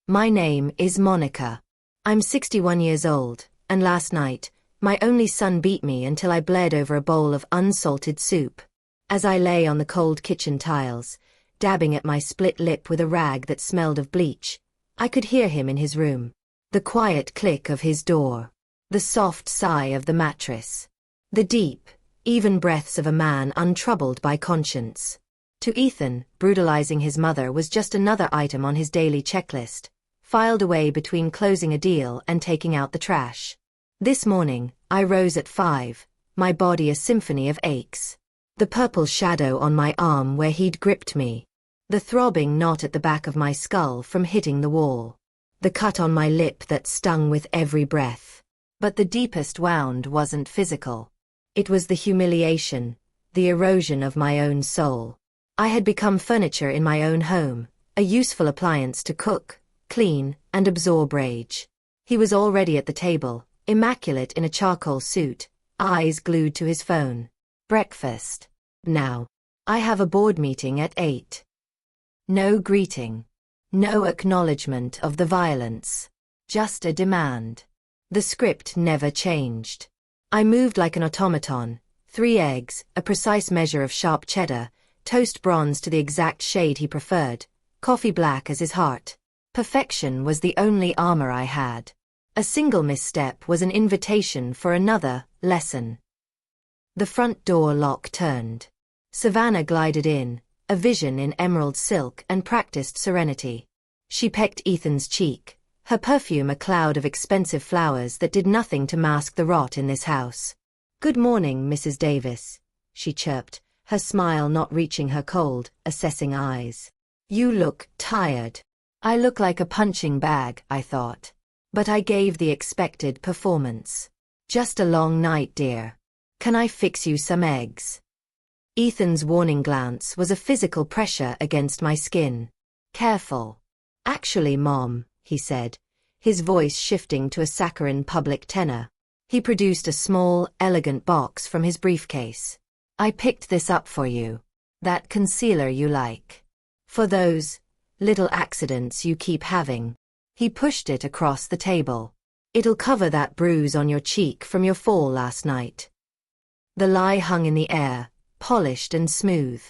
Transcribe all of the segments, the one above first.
My name is Monica. I'm 61 years old, and last night, my only son beat me until I bled over a bowl of unsalted soup. As I lay on the cold kitchen tiles, dabbing at my split lip with a rag that smelled of bleach, I could hear him in his room. The quiet click of his door. The soft sigh of the mattress. The deep, even breaths of a man untroubled by conscience. To Ethan, brutalizing his mother was just another item on his daily checklist, filed away between closing a deal and taking out the trash. This morning, I rose at 5, my body a symphony of aches. The purple shadow on my arm where he'd gripped me. The throbbing knot at the back of my skull from hitting the wall. The cut on my lip that stung with every breath. But the deepest wound wasn't physical. It was the humiliation, the erosion of my own soul. I had become furniture in my own home, a useful appliance to cook, clean, and absorb rage. He was already at the table, immaculate in a charcoal suit, eyes glued to his phone. Breakfast. Now. I have a board meeting at 8. No greeting. No acknowledgement of the violence. Just a demand. The script never changed. I moved like an automaton, 3 eggs, a precise measure of sharp cheddar, toast bronze to the exact shade he preferred, coffee black as his heart. Perfection was the only armor I had. A single misstep was an invitation for another lesson. The front door lock turned. Savannah glided in, a vision in emerald silk and practiced serenity. She pecked Ethan's cheek, her perfume a cloud of expensive flowers that did nothing to mask the rot in this house. "Good morning, Mrs. Davis," she chirped, her smile not reaching her cold, assessing eyes. "You look tired." I look like a punching bag, I thought. But I gave the expected performance. "Just a long night, dear. Can I fix you some eggs?" Ethan's warning glance was a physical pressure against my skin. "Careful." "Actually, Mom," he said, his voice shifting to a saccharine public tenor. He produced a small, elegant box from his briefcase. "I picked this up for you. That concealer you like. For those little accidents you keep having." He pushed it across the table. "It'll cover that bruise on your cheek from your fall last night." The lie hung in the air, polished and smooth.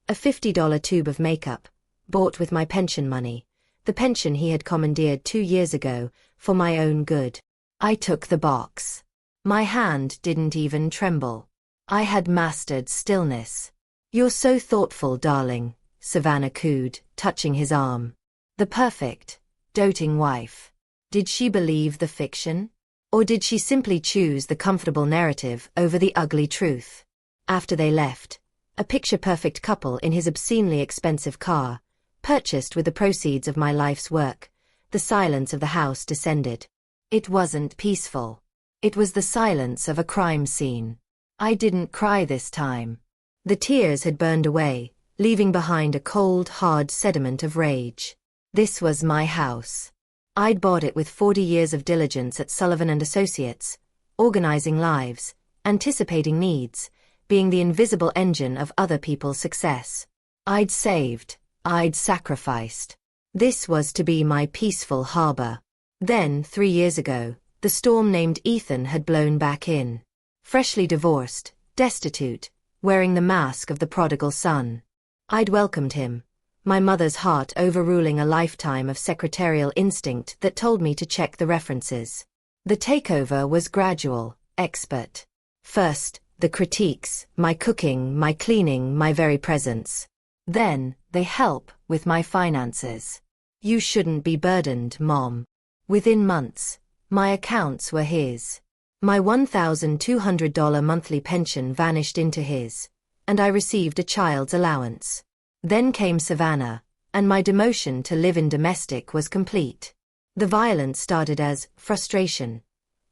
A $50 tube of makeup, bought with my pension money, the pension he had commandeered 2 years ago, for my own good. I took the box. My hand didn't even tremble. I had mastered stillness. "You're so thoughtful, darling," Savannah cooed, touching his arm. The perfect, doting wife. Did she believe the fiction? Or did she simply choose the comfortable narrative over the ugly truth? After they left, a picture-perfect couple in his obscenely expensive car, purchased with the proceeds of my life's work, the silence of the house descended. It wasn't peaceful. It was the silence of a crime scene. I didn't cry this time. The tears had burned away, leaving behind a cold, hard sediment of rage. This was my house. I'd bought it with 40 years of diligence at Sullivan & Associates, organizing lives, anticipating needs, being the invisible engine of other people's success. I'd saved, I'd sacrificed. This was to be my peaceful harbor. Then, 3 years ago, the storm named Ethan had blown back in. Freshly divorced, destitute, wearing the mask of the prodigal son. I'd welcomed him, my mother's heart overruling a lifetime of secretarial instinct that told me to check the references. The takeover was gradual, expert. First, the critiques, my cooking, my cleaning, my very presence. Then, the help with my finances. "You shouldn't be burdened, Mom." Within months, my accounts were his. My $1,200 monthly pension vanished into his, and I received a child's allowance. Then came Savannah, and my demotion to live-in domestic was complete. The violence started as frustration,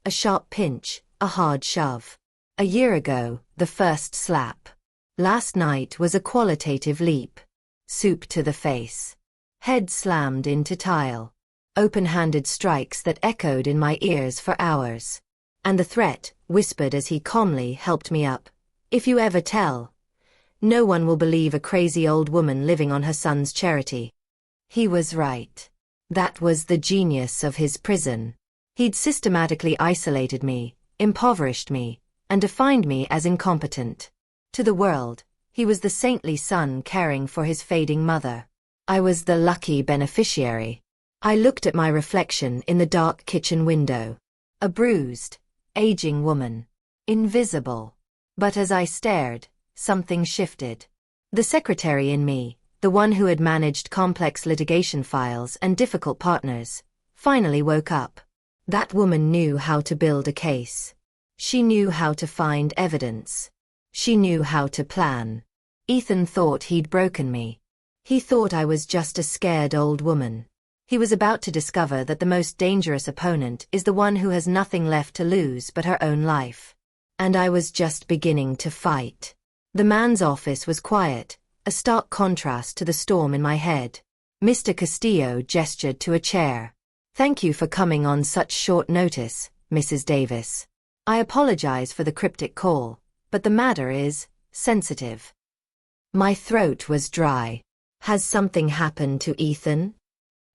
a sharp pinch, a hard shove. A year ago, the first slap. Last night was a qualitative leap. Soup to the face. Head slammed into tile. Open-handed strikes that echoed in my ears for hours. And the threat, whispered as he calmly helped me up. "If you ever tell, no one will believe a crazy old woman living on her son's charity." He was right. That was the genius of his prison. He'd systematically isolated me, impoverished me, and defined me as incompetent. To the world, he was the saintly son caring for his fading mother. I was the lucky beneficiary. I looked at my reflection in the dark kitchen window. A bruised, aging woman. Invisible. But as I stared, something shifted. The secretary in me, the one who had managed complex litigation files and difficult partners, finally woke up. That woman knew how to build a case. She knew how to find evidence. She knew how to plan. Ethan thought he'd broken me. He thought I was just a scared old woman. He was about to discover that the most dangerous opponent is the one who has nothing left to lose but her own life. And I was just beginning to fight. The man's office was quiet, a stark contrast to the storm in my head. Mr. Castillo gestured to a chair. "Thank you for coming on such short notice, Mrs. Davis. I apologize for the cryptic call, but the matter is sensitive." My throat was dry. "Has something happened to Ethan?"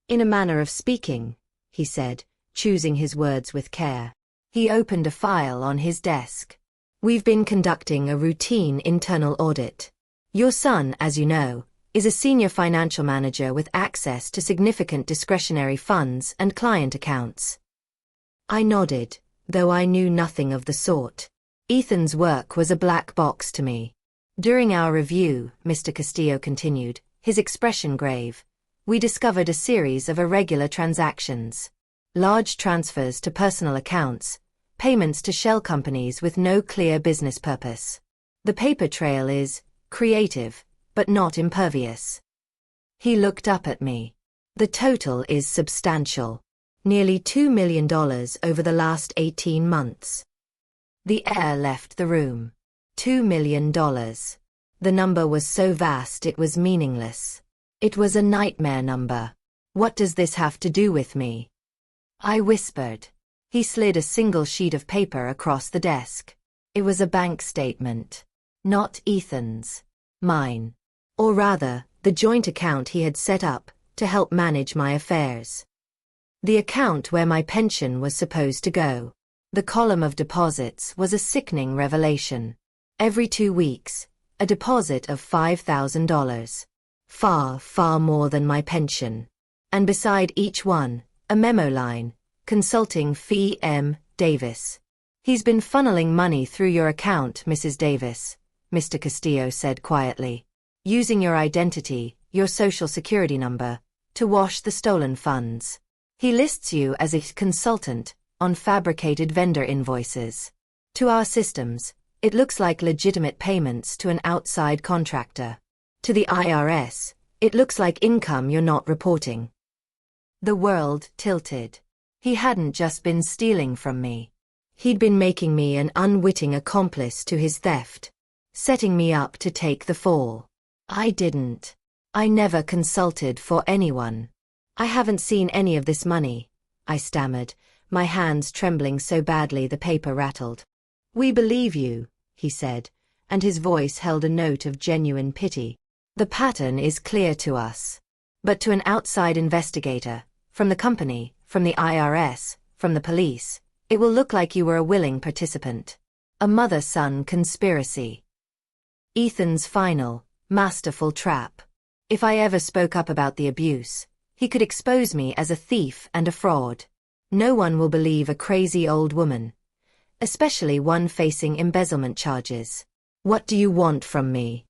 "In a manner of speaking," he said, choosing his words with care. He opened a file on his desk. "We've been conducting a routine internal audit. Your son, as you know, is a senior financial manager with access to significant discretionary funds and client accounts." I nodded, though I knew nothing of the sort. Ethan's work was a black box to me. "During our review," Mr. Castillo continued, his expression grave, "we discovered a series of irregular transactions. Large transfers to personal accounts, payments to shell companies with no clear business purpose. The paper trail is creative, but not impervious." He looked up at me. "The total is substantial. Nearly $2 million over the last 18 months. The air left the room. $2 million. The number was so vast it was meaningless. It was a nightmare number. "What does this have to do with me?" I whispered. He slid a single sheet of paper across the desk. It was a bank statement. Not Ethan's. Mine. Or rather, the joint account he had set up to help manage my affairs. The account where my pension was supposed to go. The column of deposits was a sickening revelation. Every 2 weeks, a deposit of $5,000. Far, far more than my pension. And beside each one, a memo line, consulting fee M. Davis. "He's been funneling money through your account, Mrs. Davis," Mr. Castillo said quietly. "Using your identity, your social security number, to wash the stolen funds. He lists you as a consultant on fabricated vendor invoices. To our systems, it looks like legitimate payments to an outside contractor. To the IRS, it looks like income you're not reporting." The world tilted. He hadn't just been stealing from me. He'd been making me an unwitting accomplice to his theft, setting me up to take the fall. I didn't. I never consulted for anyone. "I haven't seen any of this money," I stammered, my hands trembling so badly the paper rattled. "We believe you," he said, and his voice held a note of genuine pity. "The pattern is clear to us. But to an outside investigator, from the company, from the IRS, from the police, it will look like you were a willing participant. A mother-son conspiracy. Ethan's final, masterful trap. If I ever spoke up about the abuse, he could expose me as a thief and a fraud. No one will believe a crazy old woman, especially one facing embezzlement charges. What do you want from me?"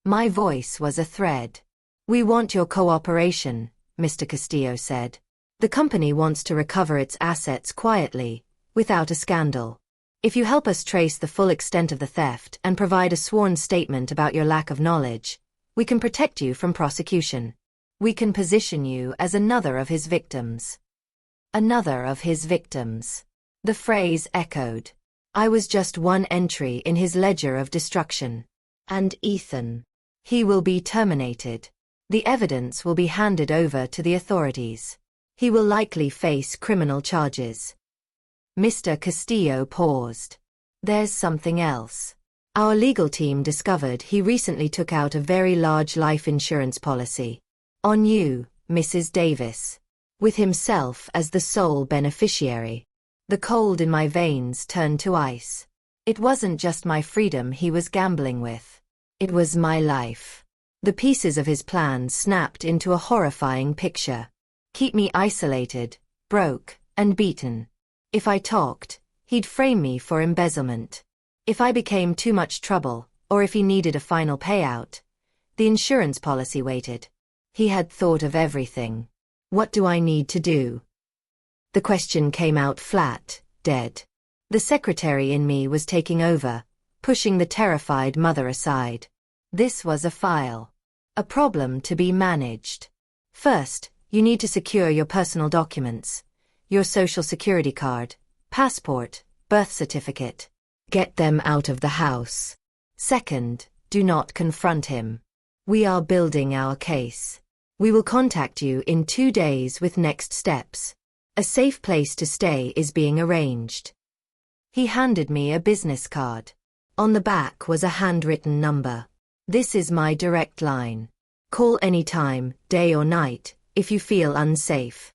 My voice was a thread. "We want your cooperation," Mr. Castillo said. "The company wants to recover its assets quietly, without a scandal. If you help us trace the full extent of the theft and provide a sworn statement about your lack of knowledge, we can protect you from prosecution. We can position you as another of his victims." Another of his victims. The phrase echoed. I was just one entry in his ledger of destruction. And Ethan. He will be terminated. The evidence will be handed over to the authorities. He will likely face criminal charges. Mr. Castillo paused. "There's something else. Our legal team discovered he recently took out a very large life insurance policy. On you, Mrs. Davis. with himself as the sole beneficiary. The cold in my veins turned to ice. It wasn't just my freedom he was gambling with. It was my life. The pieces of his plan snapped into a horrifying picture. Keep me isolated, broke, and beaten. If I talked, he'd frame me for embezzlement. If I became too much trouble, or if he needed a final payout, the insurance policy waited. He had thought of everything. What do I need to do? The question came out flat, dead. The secretary in me was taking over, pushing the terrified mother aside. This was a file. A problem to be managed. First, you need to secure your personal documents. Your social security card, passport, birth certificate. Get them out of the house. Second, do not confront him. We are building our case. We will contact you in 2 days with next steps. A safe place to stay is being arranged. He handed me a business card. On the back was a handwritten number. This is my direct line. Call anytime, day or night, if you feel unsafe.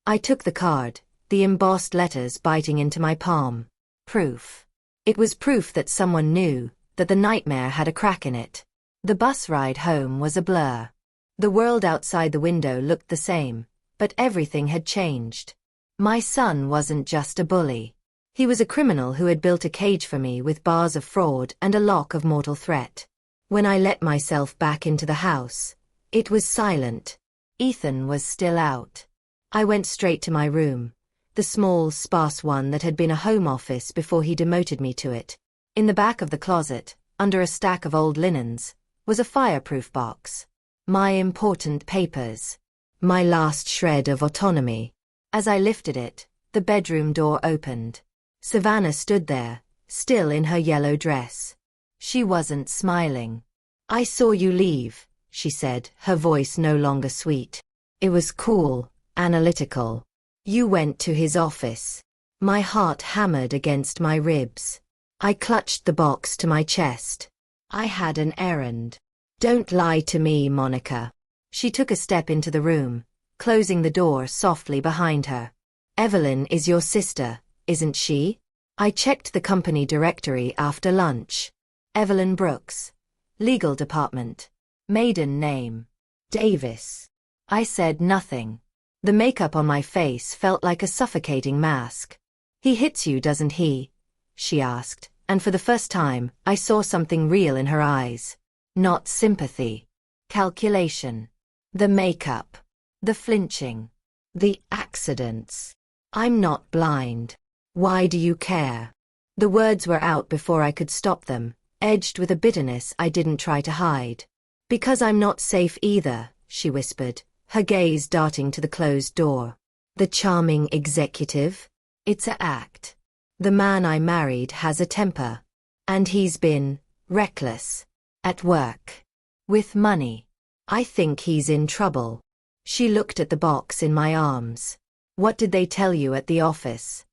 I took the card, the embossed letters biting into my palm. Proof. It was proof that someone knew, that the nightmare had a crack in it. The bus ride home was a blur. The world outside the window looked the same, but everything had changed. My son wasn't just a bully. He was a criminal who had built a cage for me with bars of fraud and a lock of mortal threat. When I let myself back into the house, it was silent. Ethan was still out. I went straight to my room, the small, sparse one that had been a home office before he demoted me to it. In the back of the closet, under a stack of old linens, was a fireproof box. My important papers. My last shred of autonomy. As I lifted it, the bedroom door opened. Savannah stood there, still in her yellow dress. She wasn't smiling. I saw you leave, she said, her voice no longer sweet. It was cool, analytical. You went to his office. My heart hammered against my ribs. I clutched the box to my chest. I had an errand. Don't lie to me, Monica. She took a step into the room, closing the door softly behind her. Evelyn is your sister, isn't she? I checked the company directory after lunch. Evelyn Brooks. Legal department. Maiden name. Davis. I said nothing. The makeup on my face felt like a suffocating mask. He hits you, doesn't he? She asked, and for the first time, I saw something real in her eyes. Not sympathy. Calculation. The makeup. The flinching. The accidents. I'm not blind. Why do you care? The words were out before I could stop them, edged with a bitterness I didn't try to hide. Because I'm not safe either, she whispered, her gaze darting to the closed door. The charming executive? It's a act. The man I married has a temper. And he's been reckless. At work. With money. I think he's in trouble. She looked at the box in my arms. What did they tell you at the office?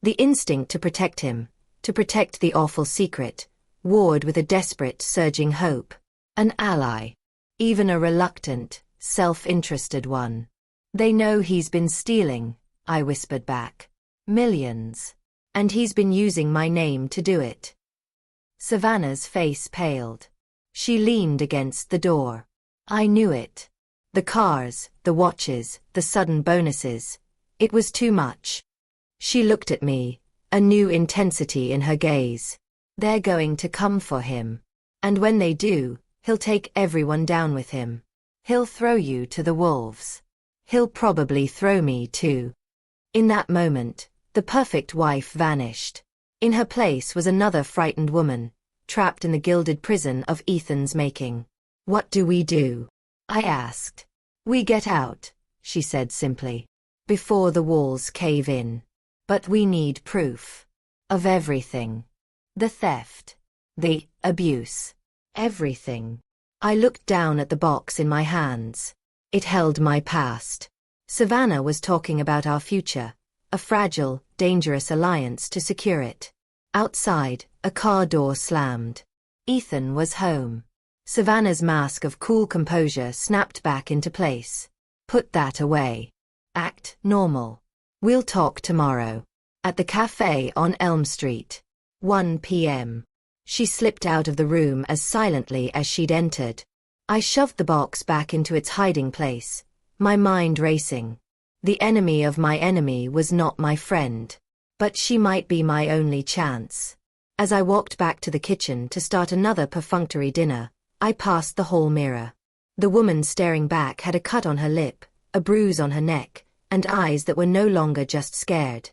The instinct to protect him, to protect the awful secret, warred with a desperate, surging hope. An ally. Even a reluctant, self-interested one. They know he's been stealing, I whispered back. Millions. And he's been using my name to do it. Savannah's face paled. She leaned against the door. I knew it. The cars, the watches, the sudden bonuses. It was too much. She looked at me, a new intensity in her gaze. They're going to come for him. And when they do, he'll take everyone down with him. He'll throw you to the wolves. He'll probably throw me too. In that moment, the perfect wife vanished. In her place was another frightened woman, trapped in the gilded prison of Ethan's making. What do we do? I asked. We get out, she said simply. Before the walls cave in. But we need proof. Of everything. The theft. The abuse. Everything. I looked down at the box in my hands. It held my past. Savannah was talking about our future, a fragile, dangerous alliance to secure it. Outside, a car door slammed. Ethan was home. Savannah's mask of cool composure snapped back into place. Put that away. Act normal. We'll talk tomorrow. At the cafe on Elm Street. 1 p.m. She slipped out of the room as silently as she'd entered. I shoved the box back into its hiding place, my mind racing. The enemy of my enemy was not my friend. But she might be my only chance. As I walked back to the kitchen to start another perfunctory dinner, I passed the hall mirror. The woman staring back had a cut on her lip, a bruise on her neck, and eyes that were no longer just scared.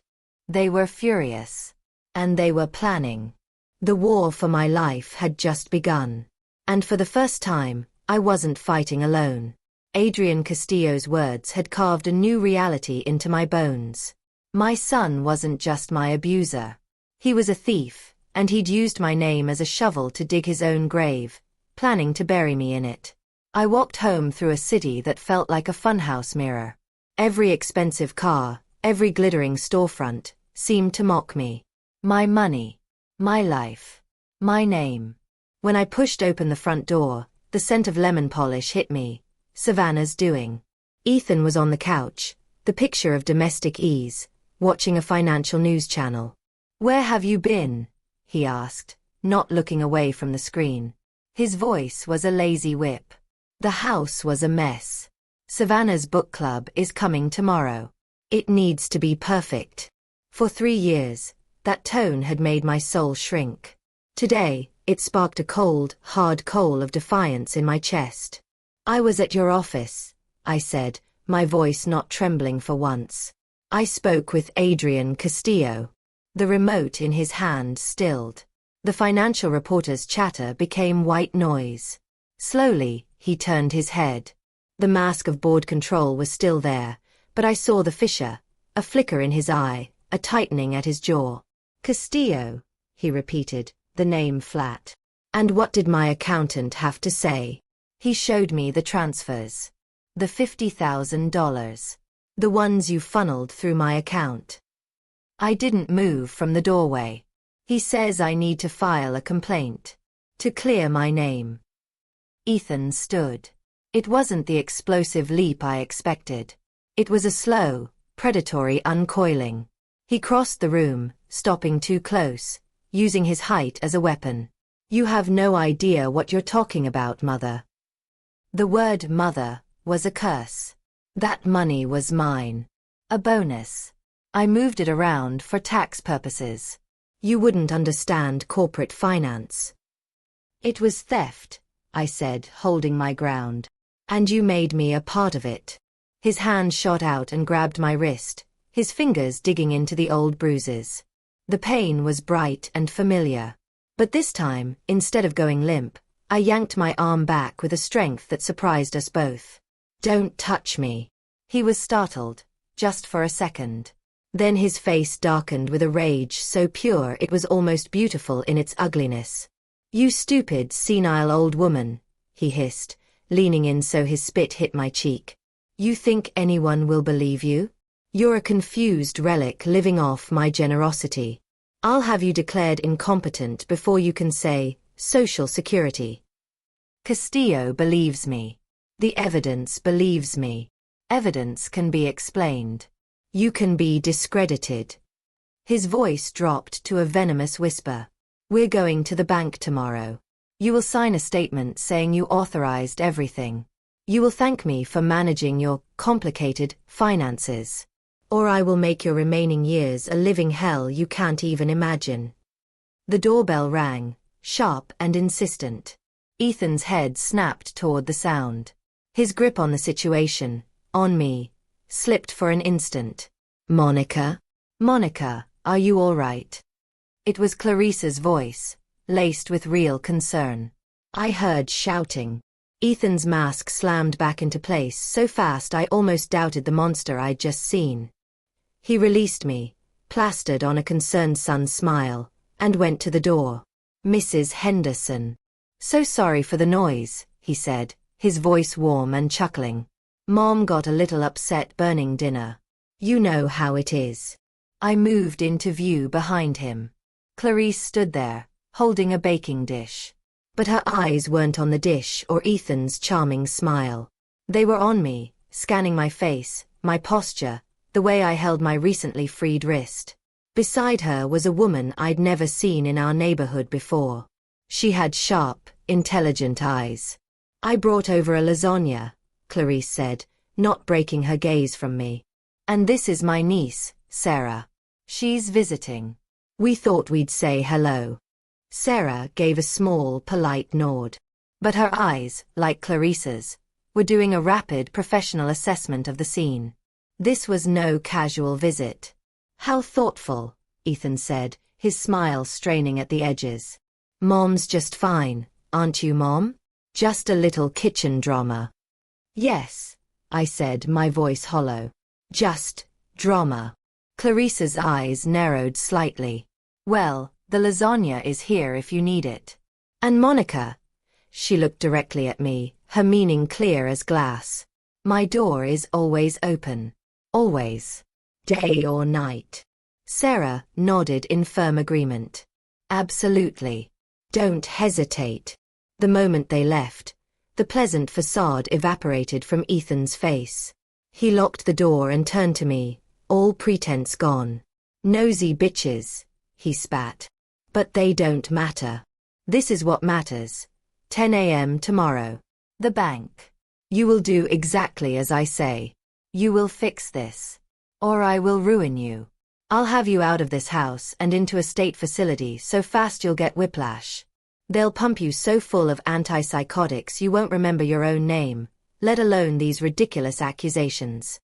They were furious. And they were planning. The war for my life had just begun. And for the first time, I wasn't fighting alone. Adrian Castillo's words had carved a new reality into my bones. My son wasn't just my abuser. He was a thief, and he'd used my name as a shovel to dig his own grave, planning to bury me in it. I walked home through a city that felt like a funhouse mirror. Every expensive car, every glittering storefront, seemed to mock me. My money, my life, my name. When I pushed open the front door, the scent of lemon polish hit me. Savannah's doing. Ethan was on the couch, the picture of domestic ease, watching a financial news channel. "Where have you been?" he asked, not looking away from the screen. His voice was a lazy whip. The house was a mess. "Savannah's book club is coming tomorrow. It needs to be perfect." For 3 years, that tone had made my soul shrink. Today, it sparked a cold, hard coal of defiance in my chest. "I was at your office," I said, my voice not trembling for once. "I spoke with Adrian Castillo." The remote in his hand stilled. The financial reporter's chatter became white noise. Slowly, he turned his head. The mask of board control was still there, but I saw the fissure, a flicker in his eye, a tightening at his jaw. "Castillo," he repeated, the name flat. "And what did my accountant have to say?" He showed me the transfers. The $50,000. The ones you funneled through my account. I didn't move from the doorway. "He says I need to file a complaint. To clear my name." Ethan stood. It wasn't the explosive leap I expected. It was a slow, predatory uncoiling. He crossed the room, stopping too close, using his height as a weapon. "You have no idea what you're talking about, mother." The word mother was a curse. That money was mine. A bonus. I moved it around for tax purposes. "You wouldn't understand corporate finance." "It was theft," I said, holding my ground. "And you made me a part of it." His hand shot out and grabbed my wrist, his fingers digging into the old bruises. The pain was bright and familiar. But this time, instead of going limp, I yanked my arm back with a strength that surprised us both. "Don't touch me." He was startled, just for a second. Then his face darkened with a rage so pure it was almost beautiful in its ugliness. "You stupid, senile old woman," he hissed, leaning in so his spit hit my cheek. "You think anyone will believe you? You're a confused relic living off my generosity. I'll have you declared incompetent before you can say, Social Security." Castillo believes me. The evidence believes me. Evidence can be explained. You can be discredited. His voice dropped to a venomous whisper. "We're going to the bank tomorrow. You will sign a statement saying you authorized everything. You will thank me for managing your complicated finances. Or I will make your remaining years a living hell you can't even imagine." The doorbell rang, sharp and insistent. Ethan's head snapped toward the sound. His grip on the situation, on me, slipped for an instant. "Monica? Monica, are you all right?" It was Clarice's voice, laced with real concern. I heard shouting. Ethan's mask slammed back into place so fast I almost doubted the monster I'd just seen. He released me, plastered on a concerned son's smile, and went to the door. "Mrs. Henderson. So sorry for the noise," he said, his voice warm and chuckling. "Mom got a little upset burning dinner. You know how it is." I moved into view behind him. Clarice stood there, holding a baking dish. But her eyes weren't on the dish or Ethan's charming smile. They were on me, scanning my face, my posture, the way I held my recently freed wrist. Beside her was a woman I'd never seen in our neighborhood before. She had sharp, intelligent eyes. "I brought over a lasagna," Clarice said, not breaking her gaze from me. "And this is my niece, Sarah. She's visiting. We thought we'd say hello." Sarah gave a small, polite nod. But her eyes, like Clarice's, were doing a rapid professional assessment of the scene. This was no casual visit. "How thoughtful," Ethan said, his smile straining at the edges. "Mom's just fine, aren't you, Mom? Just a little kitchen drama." "Yes," I said, my voice hollow. "Just drama." Clarice's eyes narrowed slightly. "Well, the lasagna is here if you need it. And Monica," she looked directly at me, her meaning clear as glass, "my door is always open. Always. Day or night." Sarah nodded in firm agreement. "Absolutely. Don't hesitate." The moment they left, the pleasant facade evaporated from Ethan's face. He locked the door and turned to me, all pretense gone. "Nosy bitches," he spat. "But they don't matter. This is what matters. 10 a.m. tomorrow. The bank. You will do exactly as I say. You will fix this. Or I will ruin you. I'll have you out of this house and into a state facility so fast you'll get whiplash. They'll pump you so full of antipsychotics you won't remember your own name, let alone these ridiculous accusations."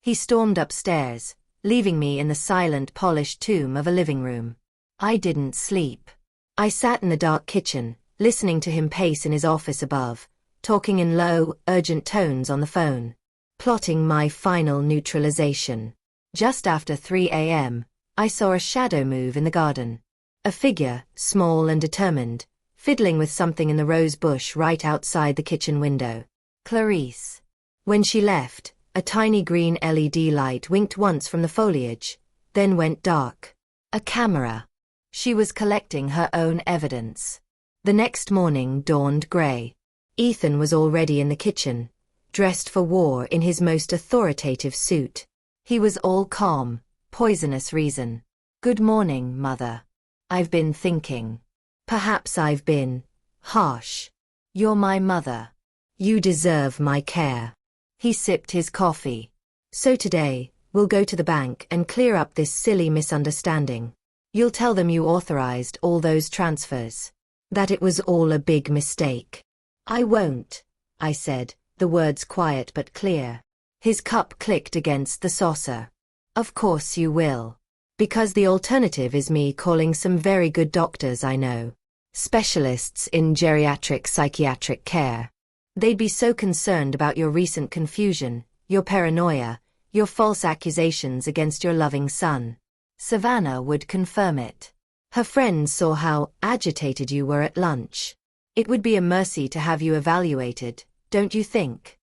He stormed upstairs, leaving me in the silent, polished tomb of a living room. I didn't sleep. I sat in the dark kitchen, listening to him pace in his office above, talking in low, urgent tones on the phone, plotting my final neutralization. Just after 3 a.m., I saw a shadow move in the garden. A figure, small and determined, fiddling with something in the rose bush right outside the kitchen window. Clarice. When she left, a tiny green LED light winked once from the foliage, then went dark. A camera. She was collecting her own evidence. The next morning dawned gray. Ethan was already in the kitchen, dressed for war in his most authoritative suit. He was all calm, poisonous reason. "Good morning, Mother. I've been thinking. Perhaps I've been harsh. You're my mother. You deserve my care." He sipped his coffee. "So today, we'll go to the bank and clear up this silly misunderstanding. You'll tell them you authorized all those transfers. That it was all a big mistake." "I won't," I said, the words quiet but clear. His cup clicked against the saucer. "Of course you will. Because the alternative is me calling some very good doctors I know. Specialists in geriatric psychiatric care. They'd be so concerned about your recent confusion, your paranoia, your false accusations against your loving son. Savannah would confirm it. Her friends saw how agitated you were at lunch. It would be a mercy to have you evaluated, don't you think?"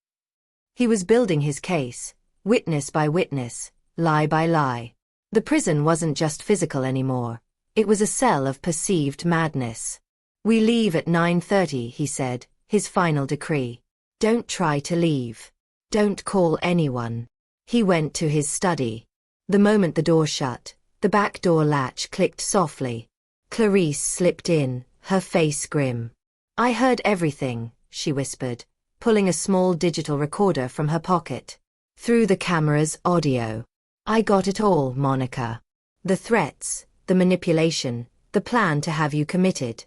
He was building his case, witness by witness, lie by lie. The prison wasn't just physical anymore. It was a cell of perceived madness. "We leave at 9:30, he said, his final decree. "Don't try to leave. Don't call anyone." He went to his study. The moment the door shut, the back door latch clicked softly. Clarice slipped in, her face grim. "I heard everything," she whispered, pulling a small digital recorder from her pocket. "Through the camera's audio. I got it all, Monica. The threats, the manipulation, the plan to have you committed."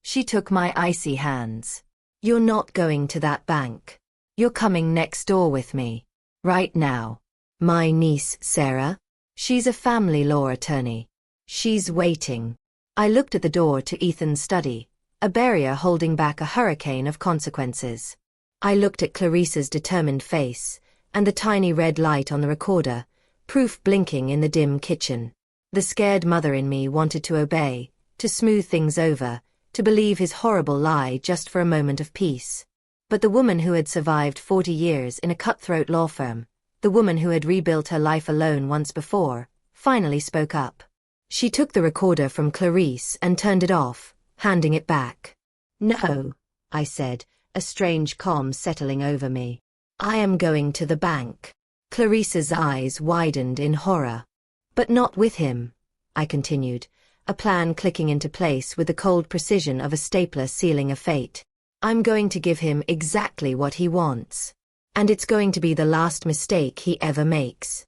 She took my icy hands. "You're not going to that bank. You're coming next door with me. Right now. My niece, Sarah? She's a family law attorney. She's waiting." I looked at the door to Ethan's study, a barrier holding back a hurricane of consequences. I looked at Clarice's determined face, and the tiny red light on the recorder, proof blinking in the dim kitchen. The scared mother in me wanted to obey, to smooth things over, to believe his horrible lie just for a moment of peace. But the woman who had survived 40 years in a cutthroat law firm, the woman who had rebuilt her life alone once before, finally spoke up. She took the recorder from Clarice and turned it off, handing it back. "No," I said, a strange calm settling over me. "I am going to the bank." Clarice's eyes widened in horror. But not with him, I continued, a plan clicking into place with the cold precision of a stapler sealing a fate. I'm going to give him exactly what he wants. And it's going to be the last mistake he ever makes.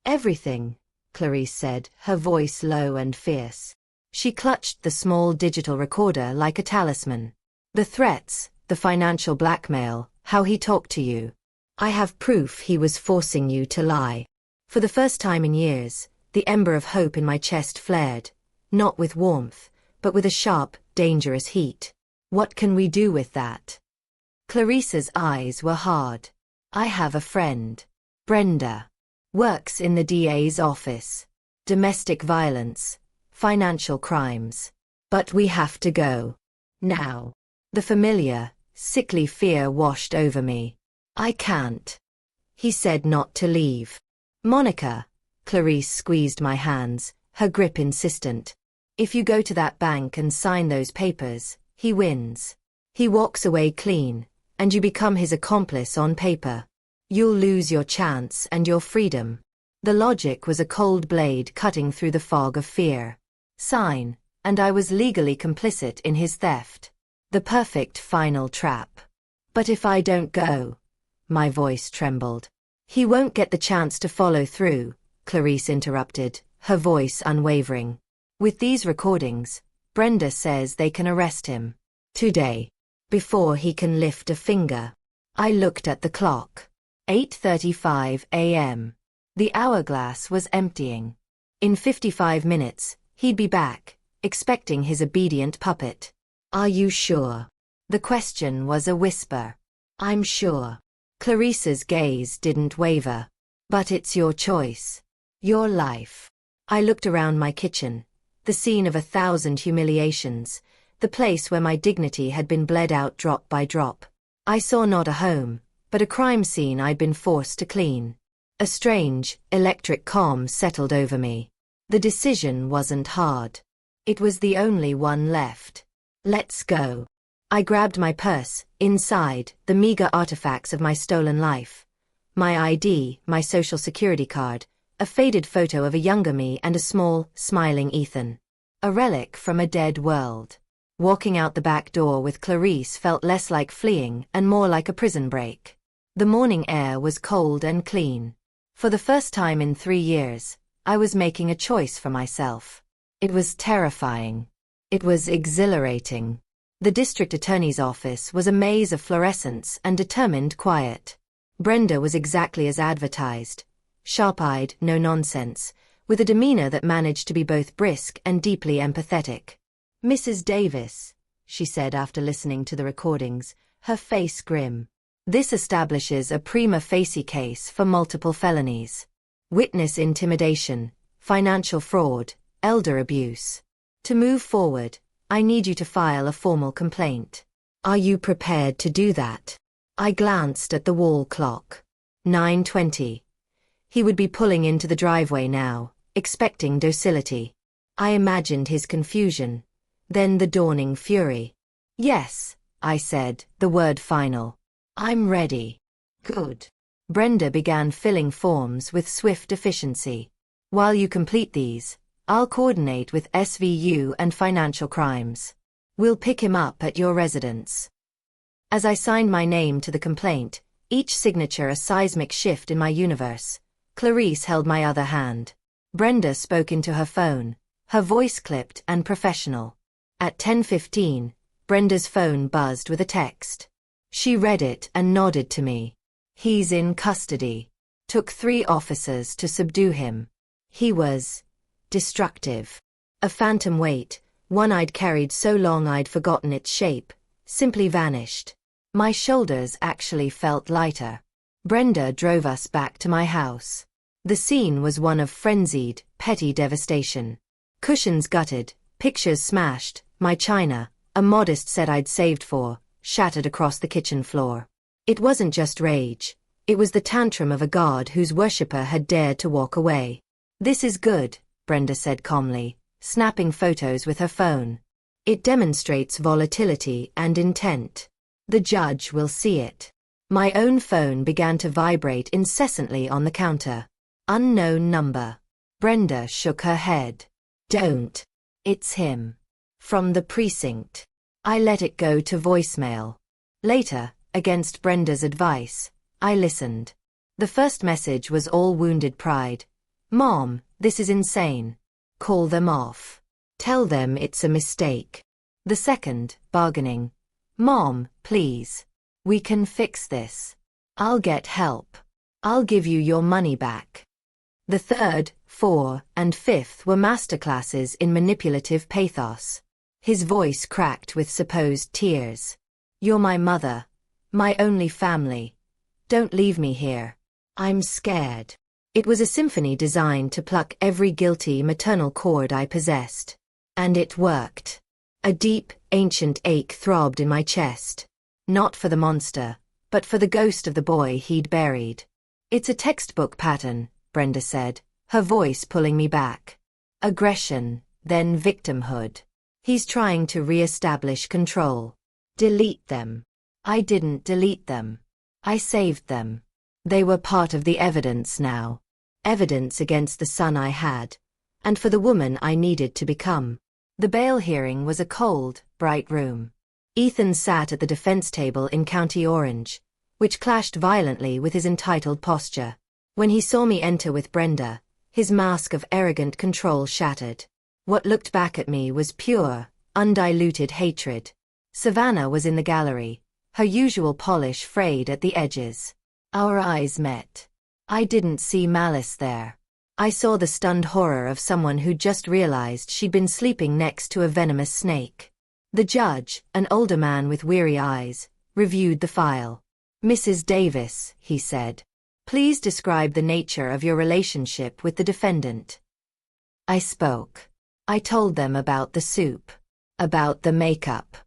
Everything, Clarice said, her voice low and fierce. She clutched the small digital recorder like a talisman. The threats, the financial blackmail, how he talked to you. I have proof he was forcing you to lie. For the first time in years, the ember of hope in my chest flared, not with warmth, but with a sharp, dangerous heat. What can we do with that? Clarice's eyes were hard. I have a friend. Brenda. Works in the DA's office. Domestic violence. Financial crimes. But we have to go. Now. The familiar, sickly fear washed over me. I can't. He said not to leave. Monica. Clarice squeezed my hands, her grip insistent. If you go to that bank and sign those papers, he wins. He walks away clean, and you become his accomplice on paper. You'll lose your chance and your freedom. The logic was a cold blade cutting through the fog of fear. Sign, and I was legally complicit in his theft. The perfect final trap. But if I don't go, my voice trembled. He won't get the chance to follow through, Clarice interrupted, her voice unwavering. With these recordings, Brenda says they can arrest him. Today. Before he can lift a finger. I looked at the clock. 8:35 a.m. The hourglass was emptying. In 55 minutes, he'd be back, expecting his obedient puppet. Are you sure? The question was a whisper. I'm sure. Clarice's gaze didn't waver. But it's your choice. Your life. I looked around my kitchen, the scene of 1,000 humiliations, the place where my dignity had been bled out drop by drop. I saw not a home, but a crime scene I'd been forced to clean. A strange, electric calm settled over me. The decision wasn't hard. It was the only one left. Let's go. I grabbed my purse, inside, the meager artifacts of my stolen life. My ID, my social security card, a faded photo of a younger me and a small, smiling Ethan. A relic from a dead world. Walking out the back door with Clarice felt less like fleeing and more like a prison break. The morning air was cold and clean. For the first time in 3 years, I was making a choice for myself. It was terrifying. It was exhilarating. The district attorney's office was a maze of fluorescence and determined quiet. Brenda was exactly as advertised. Sharp-eyed, no nonsense, with a demeanor that managed to be both brisk and deeply empathetic. Mrs. Davis, she said after listening to the recordings, her face grim. This establishes a prima facie case for multiple felonies. Witness intimidation, financial fraud, elder abuse. To move forward, I need you to file a formal complaint. Are you prepared to do that? I glanced at the wall clock. 9:20. He would be pulling into the driveway now, expecting docility. I imagined his confusion, then the dawning fury. Yes, I said, the word final. I'm ready. Good. Brenda began filling forms with swift efficiency. While you complete these, I'll coordinate with SVU and financial crimes. We'll pick him up at your residence. As I signed my name to the complaint, each signature a seismic shift in my universe, Clarice held my other hand. Brenda spoke into her phone, her voice clipped and professional. At 10:15, Brenda's phone buzzed with a text. She read it and nodded to me. He's in custody. Took 3 officers to subdue him. He was destructive. A phantom weight, one I'd carried so long I'd forgotten its shape, simply vanished. My shoulders actually felt lighter. Brenda drove us back to my house. The scene was one of frenzied, petty devastation. Cushions gutted, pictures smashed, my china, a modest set I'd saved for, shattered across the kitchen floor. It wasn't just rage. It was the tantrum of a god whose worshipper had dared to walk away. This is good, Brenda said calmly, snapping photos with her phone. It demonstrates volatility and intent. The judge will see it. My own phone began to vibrate incessantly on the counter. Unknown number. Brenda shook her head. Don't. It's him. From the precinct. I let it go to voicemail. Later, against Brenda's advice, I listened. The first message was all wounded pride. Mom, this is insane. Call them off. Tell them it's a mistake. The second, bargaining. Mom, please. We can fix this. I'll get help. I'll give you your money back. The third, fourth, and fifth were masterclasses in manipulative pathos. His voice cracked with supposed tears. You're my mother. My only family. Don't leave me here. I'm scared. It was a symphony designed to pluck every guilty maternal chord I possessed. And it worked. A deep, ancient ache throbbed in my chest. Not for the monster, but for the ghost of the boy he'd buried. It's a textbook pattern, Brenda said, her voice pulling me back. Aggression, then victimhood. He's trying to re-establish control. Delete them. I didn't delete them. I saved them. They were part of the evidence now. Evidence against the son I had, and for the woman I needed to become. The bail hearing was a cold, bright room. Ethan sat at the defense table in County Orange, which clashed violently with his entitled posture. When he saw me enter with Brenda, his mask of arrogant control shattered. What looked back at me was pure, undiluted hatred. Savannah was in the gallery, her usual polish frayed at the edges. Our eyes met. I didn't see malice there. I saw the stunned horror of someone who just realized she'd been sleeping next to a venomous snake. The judge, an older man with weary eyes, reviewed the file. Mrs. Davis, he said, please describe the nature of your relationship with the defendant. I spoke. I told them about the soup, about the makeup,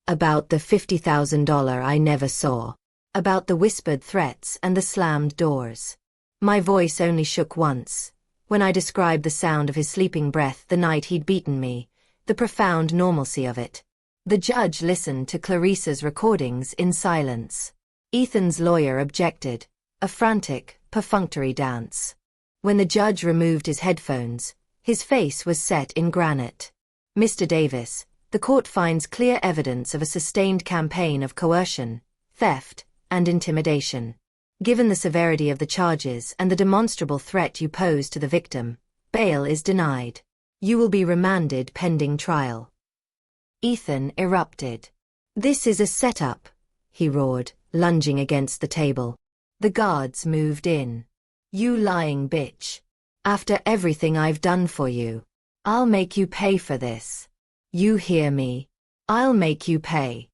about the $50,000 I never saw, about the whispered threats and the slammed doors. My voice only shook once, when I described the sound of his sleeping breath the night he'd beaten me, the profound normalcy of it. The judge listened to Clarissa's recordings in silence. Ethan's lawyer objected, a frantic, perfunctory dance. When the judge removed his headphones, his face was set in granite. Mr. Davis, the court finds clear evidence of a sustained campaign of coercion, theft, and intimidation. Given the severity of the charges and the demonstrable threat you pose to the victim, bail is denied. You will be remanded pending trial. Ethan erupted. This is a setup, he roared, lunging against the table. The guards moved in. You lying bitch. After everything I've done for you, I'll make you pay for this. You hear me? I'll make you pay.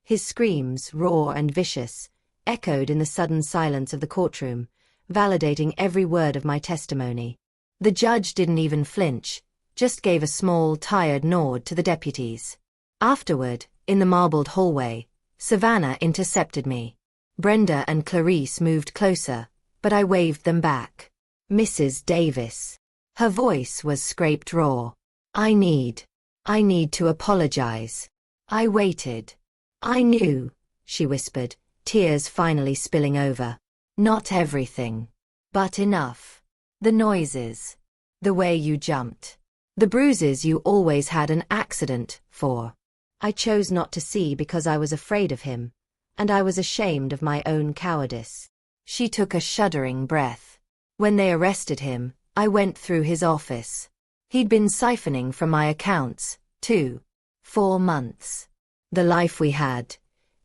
His screams, raw and vicious, echoed in the sudden silence of the courtroom, validating every word of my testimony. The judge didn't even flinch, just gave a small, tired nod to the deputies. Afterward, in the marbled hallway, Savannah intercepted me. Brenda and Clarice moved closer, but I waved them back. Mrs. Davis. Her voice was scraped raw. I need to apologize. I waited. I knew, she whispered, tears finally spilling over. Not everything. But enough. The noises. The way you jumped. The bruises you always had an accident for. I chose not to see because I was afraid of him, and I was ashamed of my own cowardice. She took a shuddering breath. When they arrested him, I went through his office. He'd been siphoning from my accounts, 4 months. The life we had,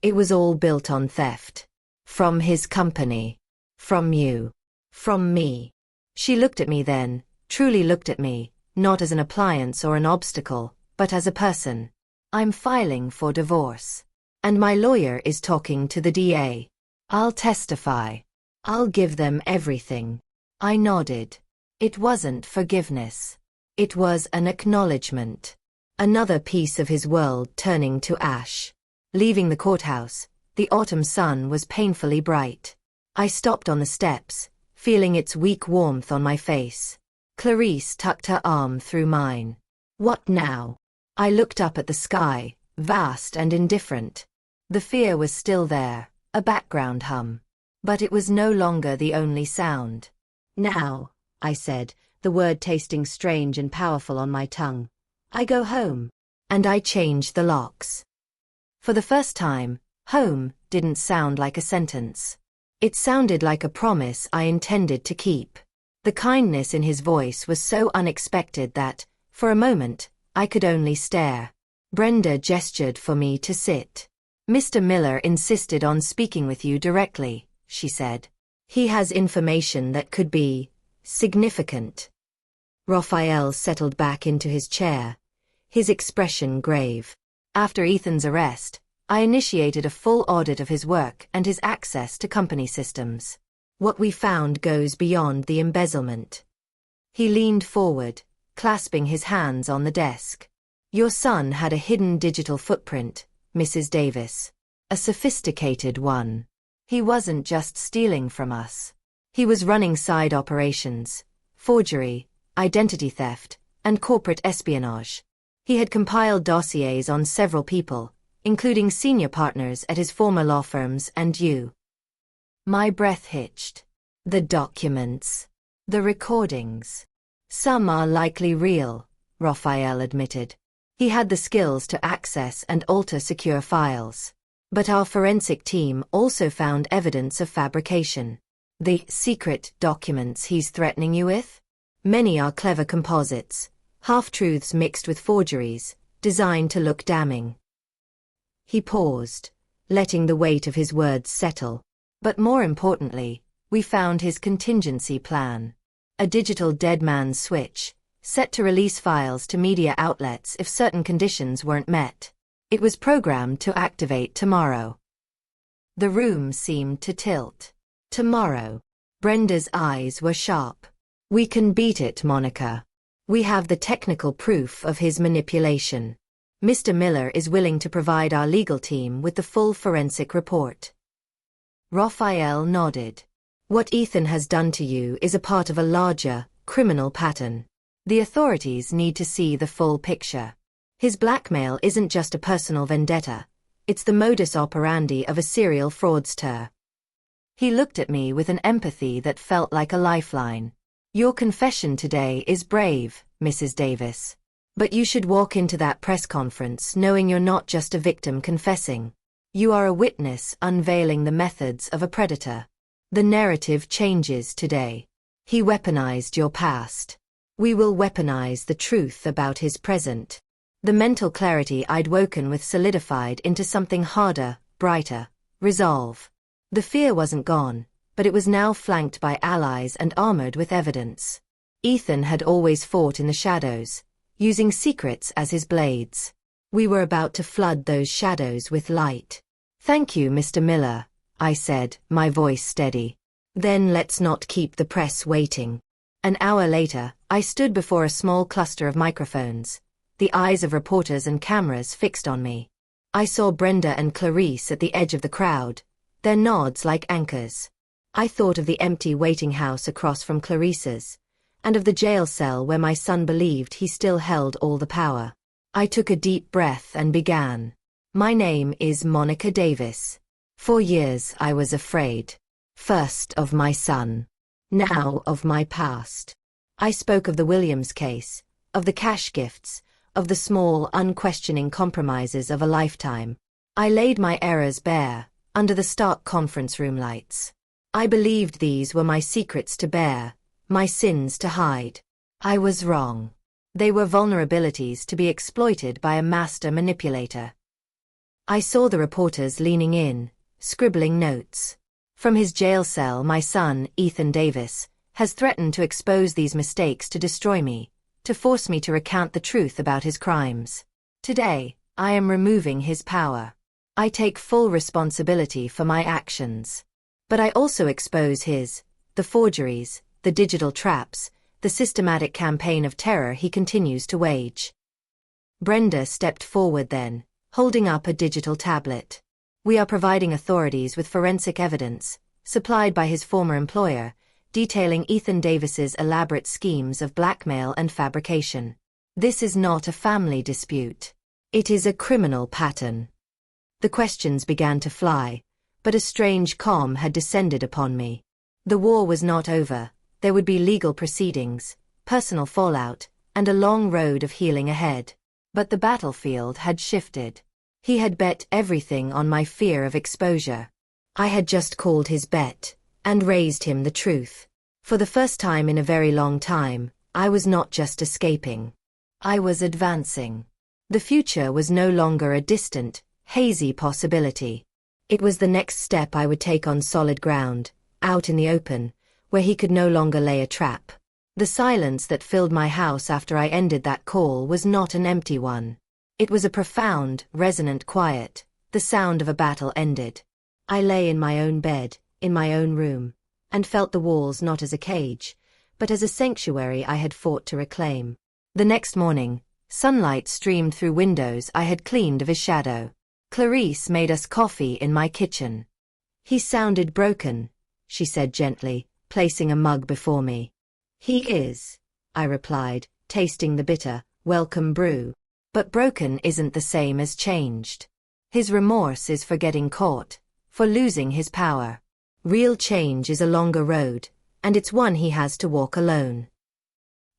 it was all built on theft. From his company. From you. From me. She looked at me then, truly looked at me, not as an appliance or an obstacle, but as a person. I'm filing for divorce. And my lawyer is talking to the DA. I'll testify. I'll give them everything. I nodded. It wasn't forgiveness. It was an acknowledgement. Another piece of his world turning to ash. Leaving the courthouse, the autumn sun was painfully bright. I stopped on the steps, feeling its weak warmth on my face. Clarice tucked her arm through mine. What now? I looked up at the sky, vast and indifferent. The fear was still there, a background hum. But it was no longer the only sound. Now, I said, the word tasting strange and powerful on my tongue, I go home. And I changed the locks. For the first time, home didn't sound like a sentence. It sounded like a promise I intended to keep. The kindness in his voice was so unexpected that, for a moment, I could only stare. Brenda gestured for me to sit. Mr. Miller insisted on speaking with you directly, she said. He has information that could be significant. Raphael settled back into his chair, his expression grave. After Ethan's arrest, I initiated a full audit of his work and his access to company systems. What we found goes beyond the embezzlement. He leaned forward, clasping his hands on the desk. Your son had a hidden digital footprint, Mrs. Davis. A sophisticated one. He wasn't just stealing from us. He was running side operations, forgery, identity theft, and corporate espionage. He had compiled dossiers on several people, including senior partners at his former law firms and you. My breath hitched. The documents. The recordings. Some are likely real, Raphael admitted. He had the skills to access and alter secure files. But our forensic team also found evidence of fabrication. The secret documents he's threatening you with? Many are clever composites, half-truths mixed with forgeries, designed to look damning. He paused, letting the weight of his words settle. But more importantly, we found his contingency plan. A digital dead man's switch, set to release files to media outlets if certain conditions weren't met. It was programmed to activate tomorrow. The room seemed to tilt. Tomorrow. Brenda's eyes were sharp. We can beat it, Monica. We have the technical proof of his manipulation. Mr. Miller is willing to provide our legal team with the full forensic report. Raphael nodded. What Ethan has done to you is a part of a larger, criminal pattern. The authorities need to see the full picture. His blackmail isn't just a personal vendetta. It's the modus operandi of a serial fraudster. He looked at me with an empathy that felt like a lifeline. Your confession today is brave, Mrs. Davis. But you should walk into that press conference knowing you're not just a victim confessing. You are a witness unveiling the methods of a predator. The narrative changes today. He weaponized your past. We will weaponize the truth about his present. The mental clarity I'd woken with solidified into something harder, brighter, resolve. The fear wasn't gone, but it was now flanked by allies and armored with evidence. Ethan had always fought in the shadows, using secrets as his blades. We were about to flood those shadows with light. Thank you, Mr. Miller, I said, my voice steady. Then let's not keep the press waiting. An hour later, I stood before a small cluster of microphones, the eyes of reporters and cameras fixed on me. I saw Brenda and Clarice at the edge of the crowd, their nods like anchors. I thought of the empty waiting house across from Clarice's, and of the jail cell where my son believed he still held all the power. I took a deep breath and began. My name is Monica Davis. For years I was afraid. First of my son. Now of my past. I spoke of the Williams case, of the cash gifts, of the small, unquestioning compromises of a lifetime. I laid my errors bare, under the stark conference room lights. I believed these were my secrets to bear, my sins to hide. I was wrong. They were vulnerabilities to be exploited by a master manipulator. I saw the reporters leaning in, scribbling notes. From his jail cell, my son, Ethan Davis, has threatened to expose these mistakes to destroy me, to force me to recount the truth about his crimes. Today, I am removing his power. I take full responsibility for my actions. But I also expose the forgeries, the digital traps, the systematic campaign of terror he continues to wage. Brenda stepped forward then, holding up a digital tablet. We are providing authorities with forensic evidence, supplied by his former employer, detailing Ethan Davis's elaborate schemes of blackmail and fabrication. This is not a family dispute. It is a criminal pattern. The questions began to fly, but a strange calm had descended upon me. The war was not over. There would be legal proceedings, personal fallout, and a long road of healing ahead. But the battlefield had shifted. He had bet everything on my fear of exposure. I had just called his bet, and raised him the truth. For the first time in a very long time, I was not just escaping. I was advancing. The future was no longer a distant, hazy possibility. It was the next step I would take on solid ground, out in the open, where he could no longer lay a trap. The silence that filled my house after I ended that call was not an empty one. It was a profound, resonant quiet, the sound of a battle ended. I lay in my own bed, in my own room, and felt the walls not as a cage, but as a sanctuary I had fought to reclaim. The next morning, sunlight streamed through windows I had cleaned of his shadow. Clarice made us coffee in my kitchen. "He sounded broken," she said gently, placing a mug before me. "He is," I replied, tasting the bitter, welcome brew. "But broken isn't the same as changed. His remorse is for getting caught, for losing his power. Real change is a longer road, and it's one he has to walk alone."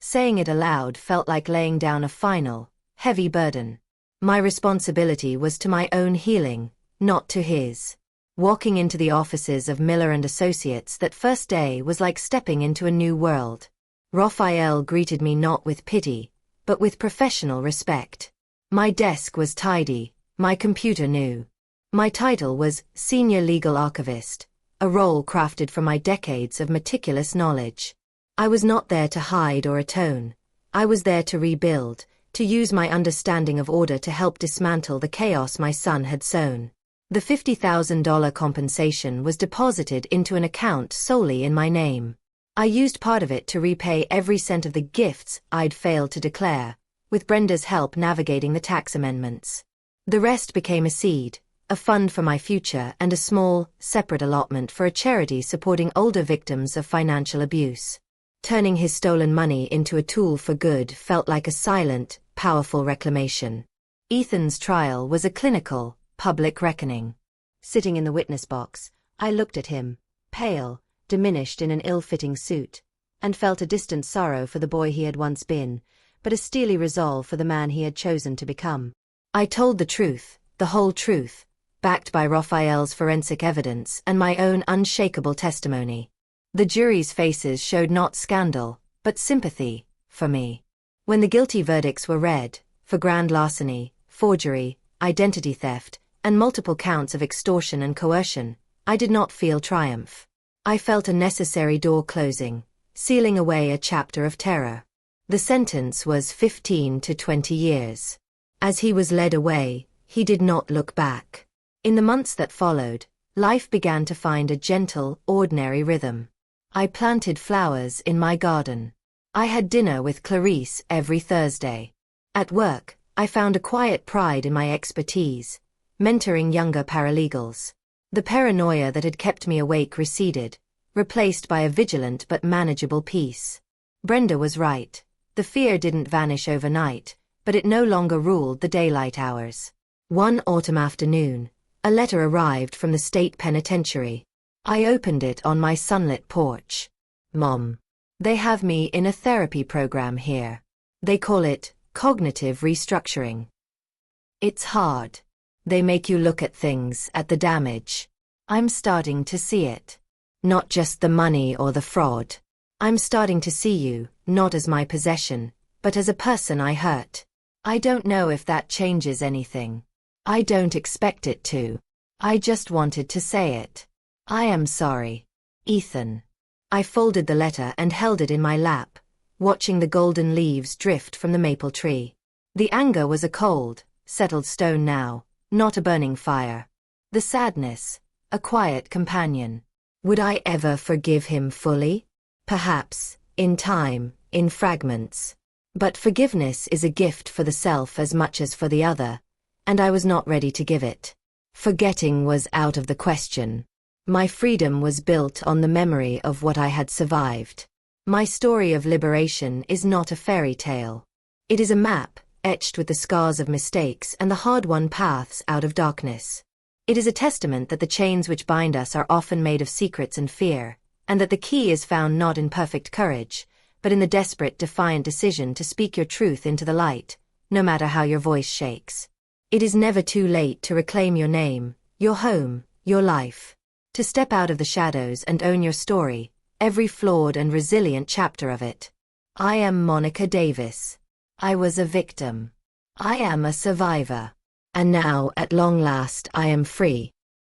Saying it aloud felt like laying down a final, heavy burden. My responsibility was to my own healing, not to his. Walking into the offices of Miller and Associates that first day was like stepping into a new world. Raphael greeted me not with pity, but with professional respect. My desk was tidy, my computer new. My title was Senior Legal Archivist, a role crafted from my decades of meticulous knowledge. I was not there to hide or atone. I was there to rebuild, to use my understanding of order to help dismantle the chaos my son had sown. The $50,000 compensation was deposited into an account solely in my name. I used part of it to repay every cent of the gifts I'd failed to declare, with Brenda's help navigating the tax amendments. The rest became a seed, a fund for my future, and a small, separate allotment for a charity supporting older victims of financial abuse. Turning his stolen money into a tool for good felt like a silent, powerful reclamation. Ethan's trial was a clinical, public reckoning. Sitting in the witness box, I looked at him, pale, diminished in an ill-fitting suit, and felt a distant sorrow for the boy he had once been, but a steely resolve for the man he had chosen to become. I told the truth, the whole truth, backed by Raphael's forensic evidence and my own unshakable testimony. The jury's faces showed not scandal, but sympathy, for me. When the guilty verdicts were read, for grand larceny, forgery, identity theft, and multiple counts of extortion and coercion, I did not feel triumph. I felt a necessary door closing, sealing away a chapter of terror. The sentence was 15 to 20 years. As he was led away, he did not look back. In the months that followed, life began to find a gentle, ordinary rhythm. I planted flowers in my garden. I had dinner with Clarice every Thursday. At work, I found a quiet pride in my expertise, mentoring younger paralegals. The paranoia that had kept me awake receded, replaced by a vigilant but manageable peace. Brenda was right. The fear didn't vanish overnight, but it no longer ruled the daylight hours. One autumn afternoon, a letter arrived from the state penitentiary. I opened it on my sunlit porch. "Mom, they have me in a therapy program here. They call it cognitive restructuring. It's hard. They make you look at things, at the damage. I'm starting to see it. Not just the money or the fraud. I'm starting to see you, not as my possession, but as a person I hurt. I don't know if that changes anything. I don't expect it to. I just wanted to say it. I am sorry. Ethan." I folded the letter and held it in my lap, watching the golden leaves drift from the maple tree. The anger was a cold, settled stone now, not a burning fire. The sadness, a quiet companion. Would I ever forgive him fully? Perhaps, in time, in fragments. But forgiveness is a gift for the self as much as for the other, and I was not ready to give it. Forgetting was out of the question. My freedom was built on the memory of what I had survived. My story of liberation is not a fairy tale. It is a map, etched with the scars of mistakes and the hard-won paths out of darkness. It is a testament that the chains which bind us are often made of secrets and fear, and that the key is found not in perfect courage, but in the desperate, defiant decision to speak your truth into the light, no matter how your voice shakes. It is never too late to reclaim your name, your home, your life. To step out of the shadows and own your story, every flawed and resilient chapter of it. I am Monica Davis. I was a victim. I am a survivor. And now, at long last, I am free.